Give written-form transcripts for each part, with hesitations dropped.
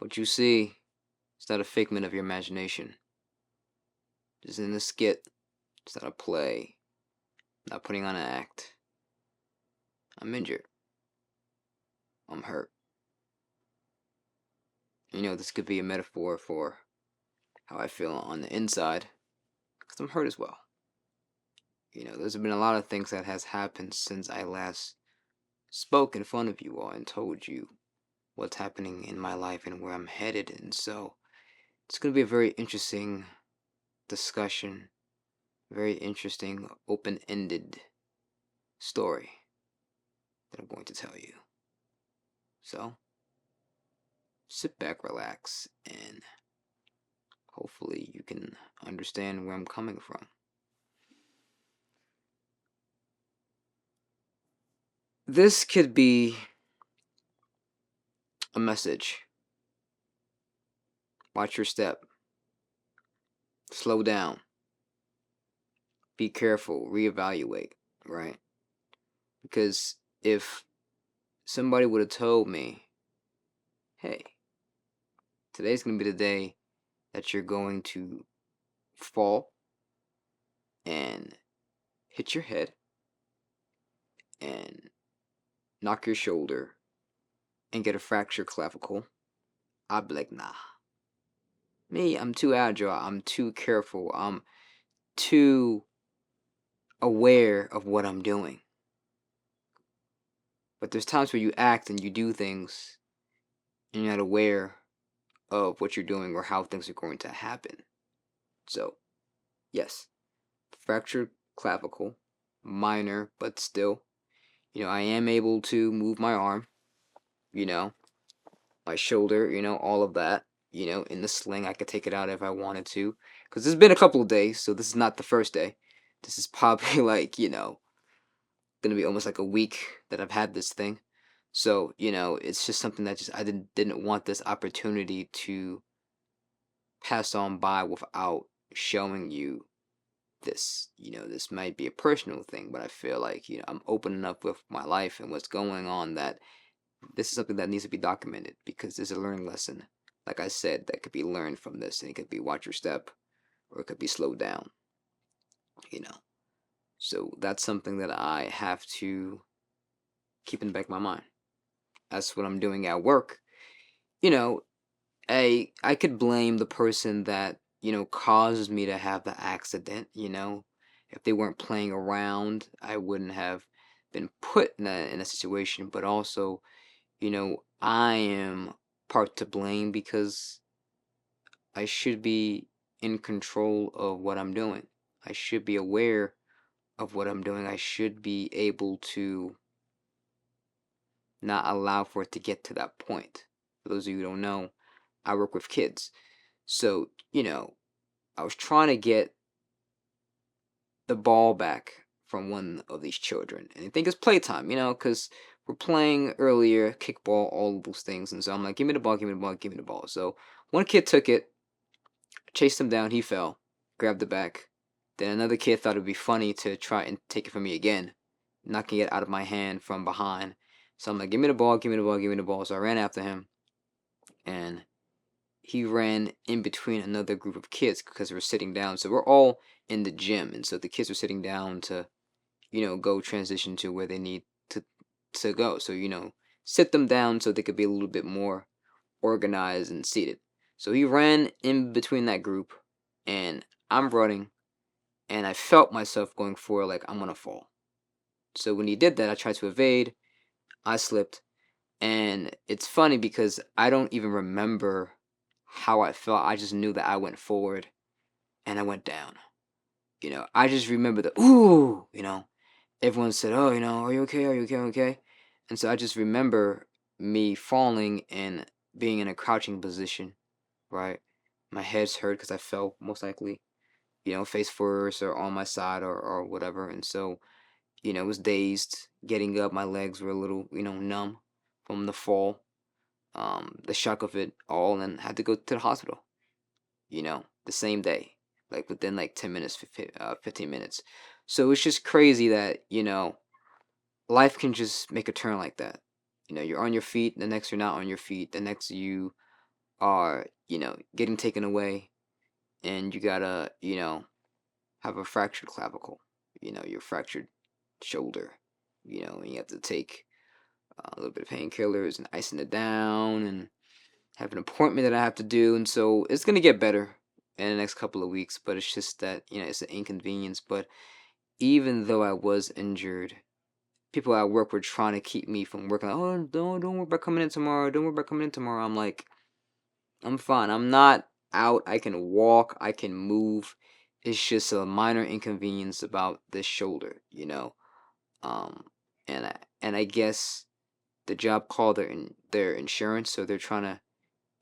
What you see is not a figment of your imagination. It's in a skit. It's not a play. Not putting on an act. I'm injured. I'm hurt. This could be a metaphor for how I feel on the inside, because I'm hurt as well. There's been a lot of things that has happened since I last spoke in front of you all and told you what's happening in my life and where I'm headed. And so it's going to be a very interesting discussion, very interesting, open-ended story that I'm going to tell you. So sit back, relax, and hopefully you can understand where I'm coming from. This could be a message. Watch your step. Slow down. Be careful. Reevaluate, right? Because if somebody would have told me, hey, today's going to be the day that you're going to fall and hit your head and knock your shoulder and get a fractured clavicle, I'd be like, nah. Me, I'm too agile. I'm too careful. I'm too aware of what I'm doing. But there's times where you act and you do things and you're not aware of what you're doing or how things are going to happen. So, yes, fractured clavicle, minor, but still, I am able to move my arm, my shoulder, all of that, in the sling. I could take it out if I wanted to. Because it's been a couple of days, so this is not the first day. This is probably like, gonna be almost like a week that I've had this thing. So, it's just something that I didn't want this opportunity to pass on by without showing you this. This might be a personal thing, but I feel like, I'm open enough with my life and what's going on that this is something that needs to be documented, because there's a learning lesson, like I said, that could be learned from this, and it could be watch your step, or it could be slow down, So that's something that I have to keep in the back of my mind. That's what I'm doing at work. I could blame the person that, causes me to have the accident, If they weren't playing around, I wouldn't have been put in a situation, but also, I am part to blame because I should be in control of what I'm doing. I should be aware of what I'm doing. I should be able to not allow for it to get to that point. For those of you who don't know, I work with kids. So, I was trying to get the ball back from one of these children. And I think it's playtime, because we're playing earlier, kickball, all of those things. And so I'm like, give me the ball, give me the ball, give me the ball. So one kid took it, chased him down, he fell, grabbed it back. Then another kid thought it would be funny to try and take it from me again, knocking it out of my hand from behind. So I'm like, give me the ball, give me the ball, give me the ball. So I ran after him, and he ran in between another group of kids because we were sitting down. So we're all in the gym, and so the kids were sitting down to, go transition to where they need to go. So, sit them down so they could be a little bit more organized and seated. So he ran in between that group, and I'm running, and I felt myself going forward like I'm gonna fall. So when he did that, I tried to evade, I slipped, and it's funny because I don't even remember how I felt. I just knew that I went forward and I went down. I just remember the ooh, everyone said, "Oh, are you okay? Are you okay? Okay?" And so I just remember me falling and being in a crouching position, right? My head's hurt because I fell most likely, face first or on my side or whatever. And so, it was dazed. Getting up, my legs were a little, numb from the fall, the shock of it all, and then had to go to the hospital, the same day, like within like 10 minutes, 15 minutes. So it's just crazy that, life can just make a turn like that. You're on your feet, the next you're not on your feet, the next you are, getting taken away, and you gotta, have a fractured clavicle, your fractured shoulder, and you have to take a little bit of painkillers and icing it down, and have an appointment that I have to do, and so it's gonna get better in the next couple of weeks, but it's just that, it's an inconvenience. But even though I was injured, people at work were trying to keep me from working. Like, oh, don't worry about coming in tomorrow. Don't worry about coming in tomorrow. I'm like, I'm fine. I'm not out. I can walk. I can move. It's just a minor inconvenience about this shoulder, Um, and I guess the job called their insurance, so they're trying to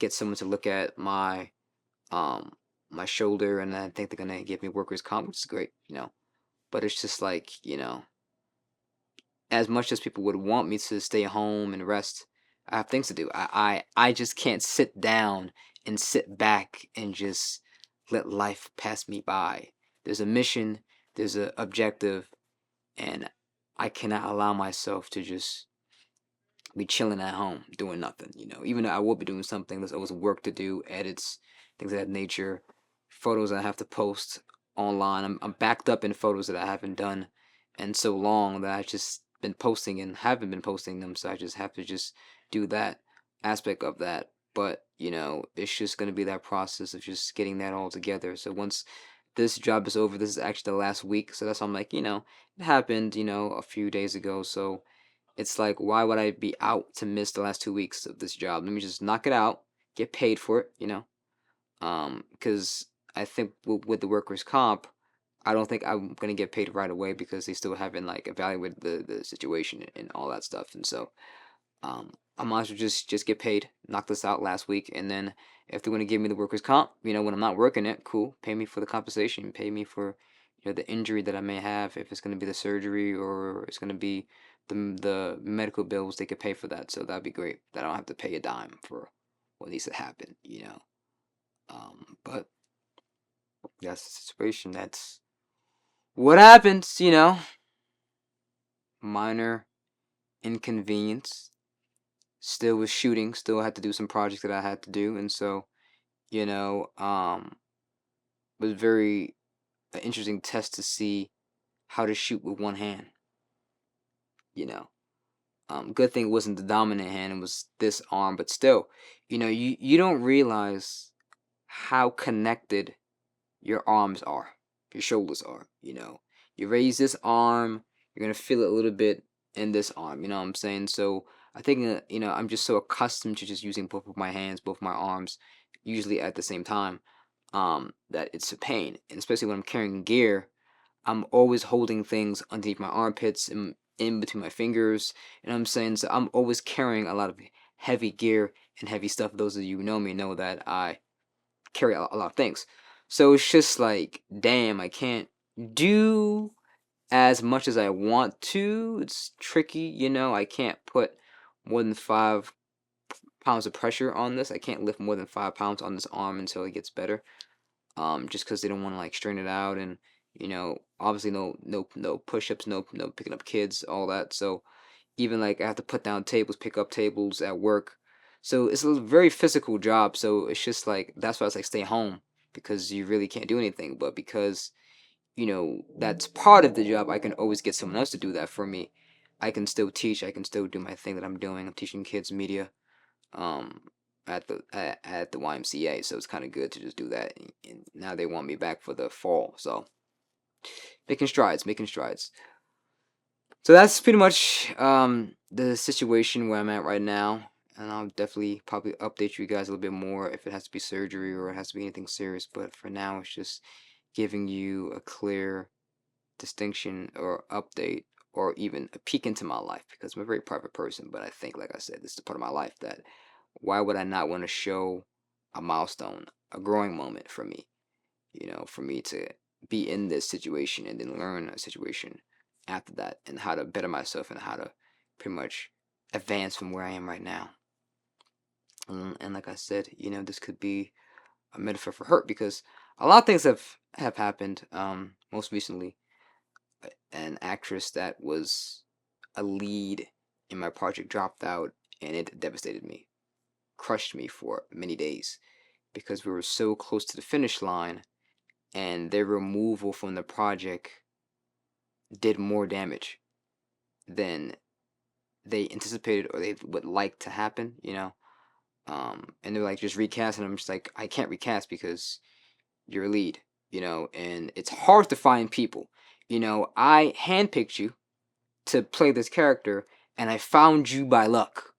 get someone to look at um my shoulder, and I think they're gonna give me workers' comp, which is great, But it's just like, as much as people would want me to stay home and rest, I have things to do. I just can't sit down and sit back and just let life pass me by. There's a mission, there's an objective, and I cannot allow myself to just be chilling at home doing nothing. Even though I will be doing something, there's always work to do, edits, things of that nature, photos I have to post online. I'm backed up in photos that I haven't done in so long that I just been posting and haven't been posting them, so I just have to just do that aspect of that. But it's just gonna be that process of just getting that all together. So once this job is over, this is actually the last week, so that's why I'm like, it happened, a few days ago, so it's like, why would I be out to miss the last 2 weeks of this job? Let me just knock it out, get paid for it, because I think with the workers' comp, I don't think I'm gonna get paid right away because they still haven't like evaluated the situation and all that stuff, and so I might as well just get paid, knock this out last week, and then if they're gonna give me the workers' comp, when I'm not working it, cool, pay me for the compensation, pay me for the injury that I may have, if it's gonna be the surgery or it's gonna be the medical bills, they could pay for that, so that'd be great. That I don't have to pay a dime for what needs to happen. But that's the situation. That's what happens. Minor inconvenience. Still was shooting, still had to do some projects that I had to do, and so, you know, um, was very interesting test to see how to shoot with one hand, you know. Good thing it wasn't the dominant hand, it was this arm, but still, you don't realize how connected your arms are, your shoulders are, You raise this arm, you're gonna feel it a little bit in this arm, you know what I'm saying? So I think I'm just so accustomed to just using both of my hands, both my arms, usually at the same time, that it's a pain. And especially when I'm carrying gear, I'm always holding things underneath my armpits and in between my fingers. And I'm saying, so I'm always carrying a lot of heavy gear and heavy stuff. Those of you who know me know that I carry a lot of things. So it's just like, damn, I can't do as much as I want to. It's tricky, I can't put more than 5 pounds of pressure on this. I can't lift more than 5 pounds on this arm until it gets better. Just because they don't want to like strain it out, and obviously no push-ups, no picking up kids, all that. So even like I have to put down tables, pick up tables at work. So it's a very physical job. So it's just like that's why it's like stay home because you really can't do anything. But because that's part of the job, I can always get someone else to do that for me. I can still teach. I can still do my thing that I'm doing. I'm teaching kids media um at the YMCA, so it's kind of good to just do that. And now they want me back for the fall, so making strides. So that's pretty much the situation where I'm at right now, and I'll definitely probably update you guys a little bit more if it has to be surgery or it has to be anything serious. But for now, it's just giving you a clear distinction or update or even a peek into my life because I'm a very private person. But I think, like I said, this is a part of my life that why would I not want to show a milestone, a growing moment for me, for me to be in this situation and then learn a situation after that and how to better myself and how to pretty much advance from where I am right now. And like I said, this could be a metaphor for hurt because a lot of things have happened. Most recently, an actress that was a lead in my project dropped out, and it devastated me. crushed me for many days because we were so close to the finish line, and their removal from the project did more damage than they anticipated or they would like to happen, you know. And they're like, just recast, and I'm just like, I can't recast because you're a lead, you know, and it's hard to find people. You know, I handpicked you to play this character, and I found you by luck.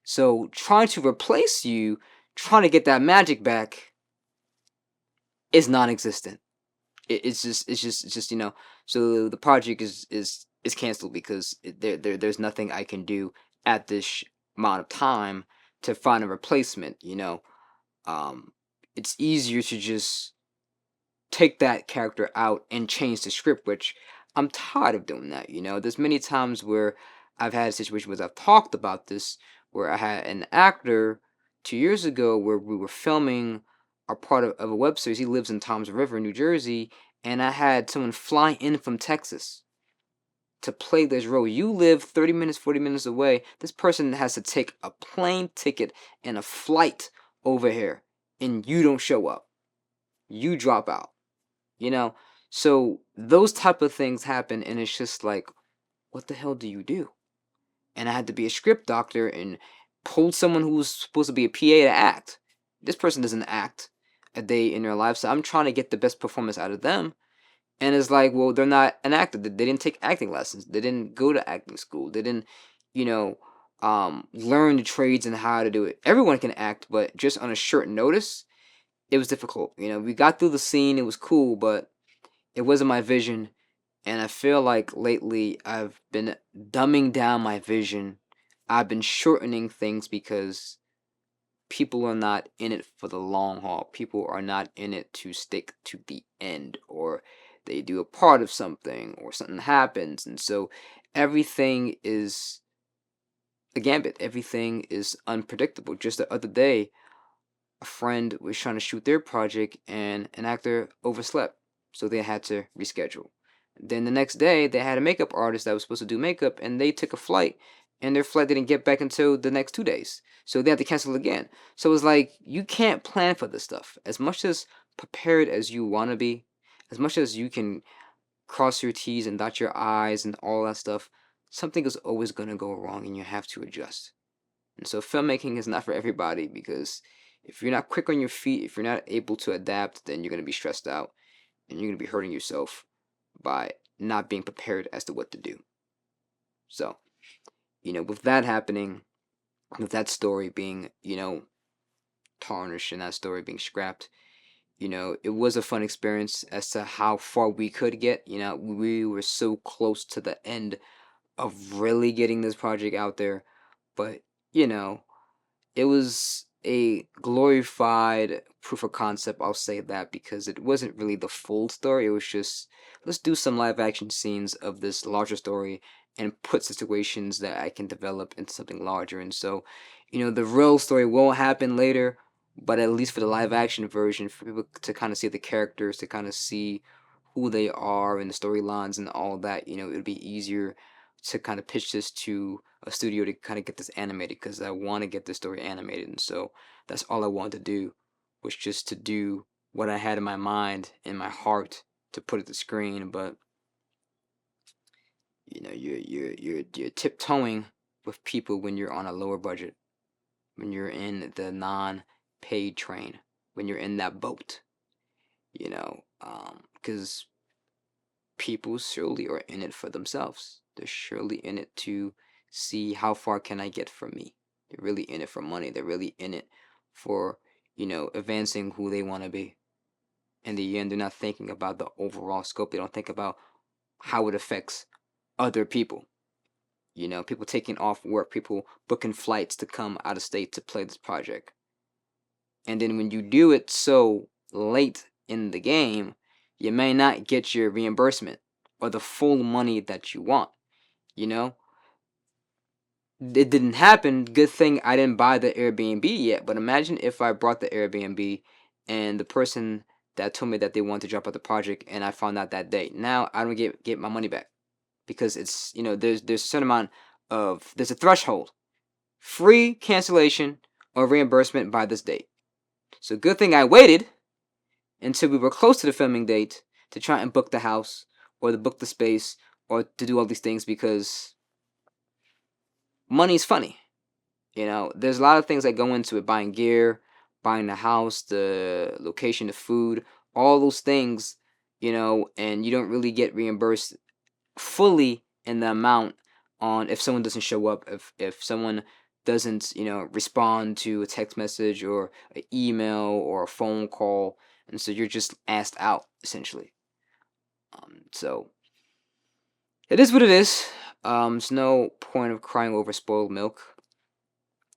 So trying to replace you, trying to get that magic back, is non-existent. It's just you know. So the project is canceled because there's nothing I can do at this amount of time to find a replacement. You know, it's easier to just take that character out and change the script, which I'm tired of doing that. You know, there's many times where I've had a situation where I've talked about this, where I had an actor 2 years ago where we were filming a part of a web series. He lives in Toms River, New Jersey, and I had someone fly in from Texas to play this role. You live 30 minutes, 40 minutes away. This person has to take a plane ticket and a flight over here, and you don't show up. You drop out. You know, so those type of things happen, and it's just like, what the hell do you do? And I had to be a script doctor and pull someone who was supposed to be a PA to act. This person doesn't act a day in their life, so I'm trying to get the best performance out of them. And it's like, well, they're not an actor. They didn't take acting lessons. They didn't go to acting school. They didn't, you know, learn the trades and how to do it. Everyone can act, but just on a short notice, it was difficult. You know, we got through the scene. It was cool, but it wasn't my vision. And I feel like lately I've been dumbing down my vision. I've been shortening things because people are not in it for the long haul. People are not in it to stick to the end, or they do a part of something, or something happens. And so everything is a gambit. Everything is unpredictable. Just the other day, a friend was trying to shoot their project and an actor overslept, so they had to reschedule. Then the next day, they had a makeup artist that was supposed to do makeup, and they took a flight, and their flight didn't get back until the next 2 days, so they had to cancel again. So it's like, you can't plan for this stuff. As much as prepared as you want to be, as much as you can cross your T's and dot your I's and all that stuff, something is always going to go wrong, and you have to adjust. And so filmmaking is not for everybody, because if you're not quick on your feet, if you're not able to adapt, then you're going to be stressed out, and you're going to be hurting yourself by not being prepared as to what to do. So, you know, with that happening, with that story being, you know, tarnished and that story being scrapped, you know, it was a fun experience as to how far we could get. You know, we were so close to the end of really getting this project out there, but, you know, it was a glorified proof of concept, I'll say that, because it wasn't really the full story. It was just, let's do some live action scenes of this larger story and put situations that I can develop into something larger. And so, you know, the real story won't happen later, but at least for the live action version, for people to kind of see the characters, to kind of see who they are and the storylines and all that, you know, it would be easier to kind of pitch this to a studio to kind of get this animated, because I want to get this story animated. And so that's all I wanted to do, was just to do what I had in my mind, in my heart, to put it to screen. But you know, you're tiptoeing with people when you're on a lower budget, when you're in the non-paid train, when you're in that boat, you know, because people surely are in it for themselves. They're surely in it to see how far can I get from me. They're really in it for money. They're really in it for, you know, advancing who they want to be. In the end, they're not thinking about the overall scope. They don't think about how it affects other people. You know, people taking off work, people booking flights to come out of state to play this project. And then when you do it so late in the game, you may not get your reimbursement or the full money that you want. You know, it didn't happen. Good thing I didn't buy the Airbnb yet. But imagine if I brought the Airbnb and the person that told me that they wanted to drop out the project, and I found out that day. Now I don't get my money back, because it's, you know, there's a certain amount of, there's a threshold. Free cancellation or reimbursement by this date. So good thing I waited until we were close to the filming date to try and book the house or to book the space or to do all these things, because money's funny. There's a lot of things that go into it: buying gear, buying the house, the location, the food, all those things, and you don't really get reimbursed fully in the amount on if someone doesn't show up, if someone doesn't, respond to a text message or an email or a phone call, and so you're just asked out essentially. So it is what it is. There's no point of crying over spoiled milk.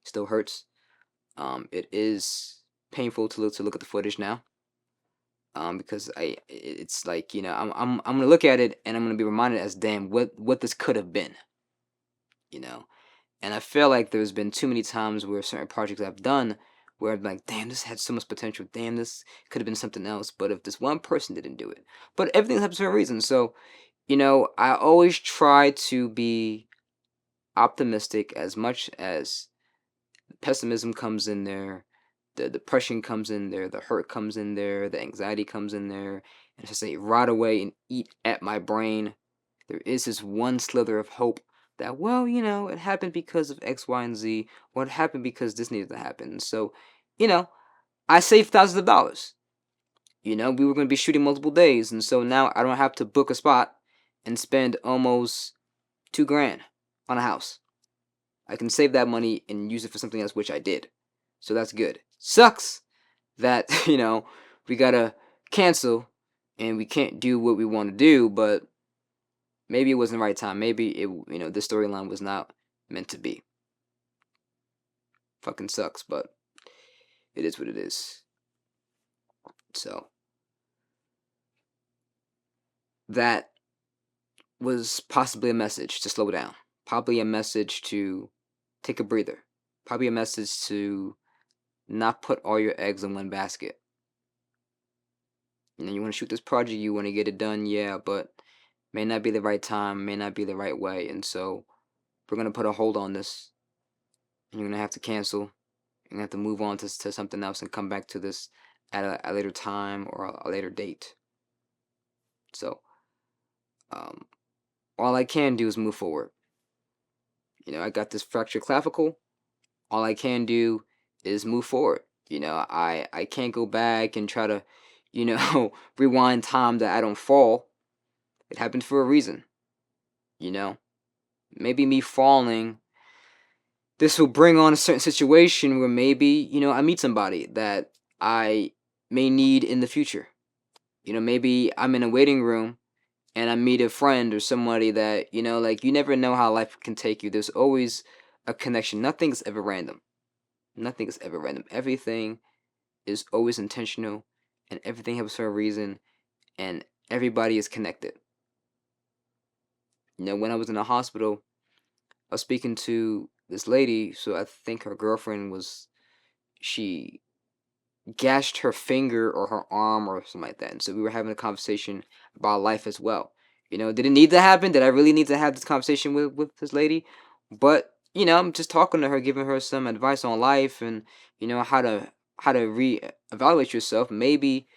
Still hurts. It is painful to look at the footage now. Because it's like, I'm gonna look at it and I'm gonna be reminded as damn what this could have been. And I feel like there's been too many times where certain projects I've done where I'm like, damn, this had so much potential. Damn, this could have been something else. But if this one person didn't do it, but everything happens for a reason. So, I always try to be optimistic as much as pessimism comes in there, the depression comes in there, the hurt comes in there, the anxiety comes in there, and it's just like rot away and eat at my brain. There is this one slither of hope that, well, it happened because of X, Y, and Z, or it happened because this needed to happen. So, I saved thousands of dollars. We were going to be shooting multiple days, and so now I don't have to book a spot and spend almost $2,000 on a house. I can save that money and use it for something else, which I did. So that's good. Sucks that, we gotta cancel and we can't do what we want to do, but maybe it wasn't the right time. Maybe the storyline was not meant to be. Fucking sucks, but it is what it is. So that was possibly a message to slow down. Probably a message to take a breather. Probably a message to not put all your eggs in one basket. You want to shoot this project, you want to get it done, yeah, but may not be the right time, may not be the right way, and so we're going to put a hold on this. You're going to have to cancel. You're going to have to move on to something else and come back to this at a later time or a later date. So, all I can do is move forward. I got this fractured clavicle. All I can do is move forward. I can't go back and try to, rewind time that I don't fall. It happened for a reason. Maybe me falling, this will bring on a certain situation where maybe, I meet somebody that I may need in the future. Maybe I'm in a waiting room and I meet a friend or somebody that, like, you never know how life can take you. There's always a connection. Nothing's ever random. Nothing is ever random. Everything is always intentional, and everything happens for a reason, and everybody is connected. When I was in the hospital, I was speaking to this lady, so I think her girlfriend she gashed her finger or her arm or something like that, and so we were having a conversation about life as well. Did it need to happen? Did I really need to have this conversation with this lady? But, I'm just talking to her, giving her some advice on life and, how to re-evaluate yourself. Maybe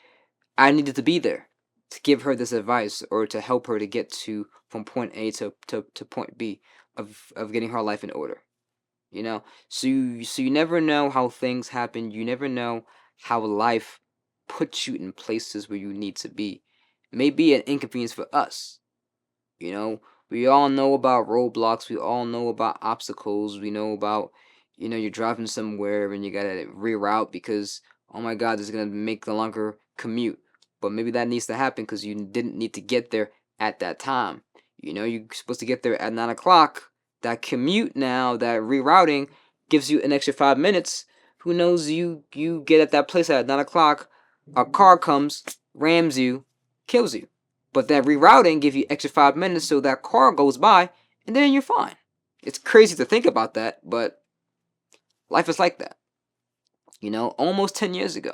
I needed to be there to give her this advice or to help her to get from point A to point B of getting her life in order. So you never know how things happen. You never know how life puts you in places where you need to be. It may be an inconvenience for us. We all know about roadblocks. We all know about obstacles. We know about, you're driving somewhere and you gotta reroute because, oh my God, this is gonna make the longer commute. But maybe that needs to happen because you didn't need to get there at that time. You're supposed to get there at 9 o'clock. That commute now, that rerouting gives you an extra 5 minutes. Who knows, you get at that place at 9 o'clock, a car comes, rams you, kills you. But that rerouting gives you extra 5 minutes so that car goes by, and then you're fine. It's crazy to think about that, but life is like that. Almost 10 years ago,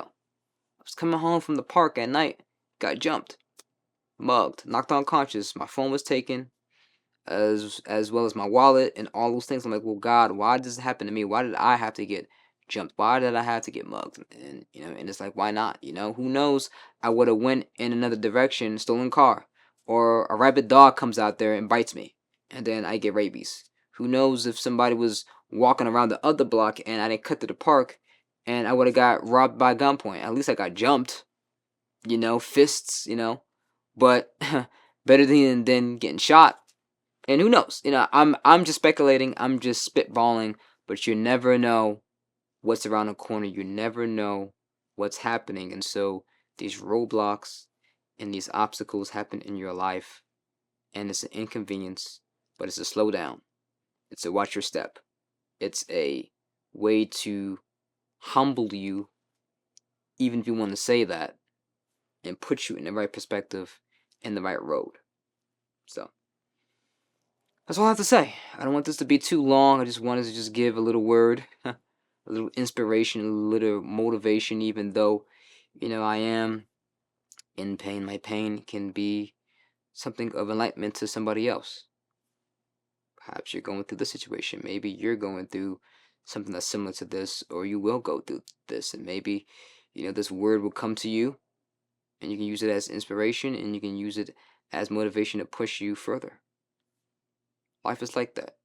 I was coming home from the park at night, got jumped, mugged, knocked unconscious. My phone was taken, as well as my wallet and all those things. I'm like, well, God, why did this happen to me? Why did I have to get jumped. Why did I have to get mugged? And and it's like, why not? Who knows? I would have went in another direction, stolen car, or a rabid dog comes out there and bites me, and then I get rabies. Who knows if somebody was walking around the other block and I didn't cut to the park, and I would have got robbed by gunpoint. At least I got jumped. Fists. But better than getting shot. And who knows? I'm just speculating. I'm just spitballing. But you never know what's around the corner. You never know what's happening. And so these roadblocks and these obstacles happen in your life. And it's an inconvenience, but it's a slow down. It's a watch your step. It's a way to humble you, even if you want to say that, and put you in the right perspective, in the right road. So that's all I have to say. I don't want this to be too long. I just wanted to just give a little word, a little inspiration, a little motivation, even though, I am in pain. My pain can be something of enlightenment to somebody else. Perhaps you're going through this situation. Maybe you're going through something that's similar to this, or you will go through this, and maybe, this word will come to you, and you can use it as inspiration, and you can use it as motivation to push you further. Life is like that.